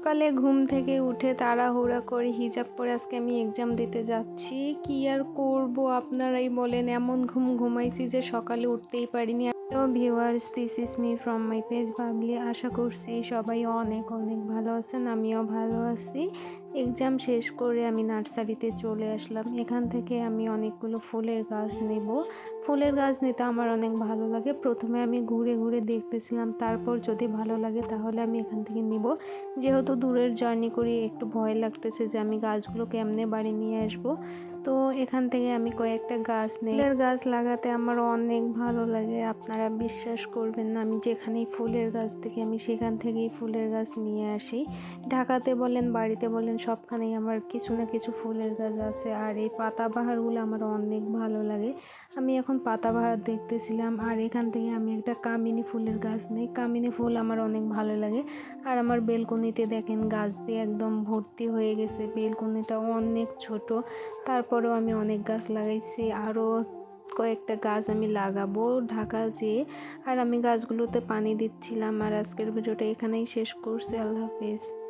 সকালে ঘুম থেকে উঠে তাড়াহুড়া করে হিজাব পরে আজকে আমি এক্সাম দিতে যাচ্ছি। কি আর করব আপনারাই বলেন, এমন ঘুমাইছি যে সকালে উঠতেই পারিনি। তো viewers, this is me from my page Babli. আশা করছি সবাই অনেক অনেক ভালো আছেন, আমিও ভালো আছি। এক্সাম শেষ করে আমি নার্সারিতে চলে আসলাম। এখান থেকে আমি অনেকগুলো ফুলের গাছ নেব। ফুলের গাছ নিতে আমার অনেক ভালো লাগে। প্রথমে আমি ঘুরে ঘুরে দেখতেছিলাম, তারপর যদি ভালো লাগে তাহলে আমি এখান থেকে নিব। যেহেতু দূরের জার্নি করি, একটু ভয় লাগতেছে যে আমি গাছগুলো কেমনে বাড়ি নিয়ে আসব। তো এখান থেকে আমি কয়েকটা গাছ নেই। ফুলের গাছ লাগাতে আমার অনেক ভালো লাগে, আপনারা বিশ্বাস করবেন না, আমি যেখানেই ফুলের গাছ থেকে আমি সেখান থেকেই ফুলের গাছ নিয়ে আসি। ঢাকাতে বলেন, বাড়িতে বলেন, সবখানেই আমার কিছু না কিছু ফুলের গাছ আছে। আর এই পাতাবাহারগুলো আমার অনেক ভালো লাগে। আমি এখন পাতাবাহার দেখতেছিলাম, আর এখান থেকে আমি একটা কামিনী ফুলের গাছ নেই। কামিনী ফুল আমার অনেক ভালো লাগে। আর আমার বেলকনিতে দেখেন গাছ দিয়ে একদম ভর্তি হয়ে গেছে। বেলকনিটা অনেক ছোট, তারপরেও আমি অনেক গাছ লাগাইছি। আরও কয়েকটা গাছ আমি লাগাবো ঢাকা যেয়ে। আর আমি গাছগুলোতে পানি দিচ্ছিলাম। আর আজকের ভিডিওটা এখানেই শেষ করছি। আল্লাহ হাফেজ।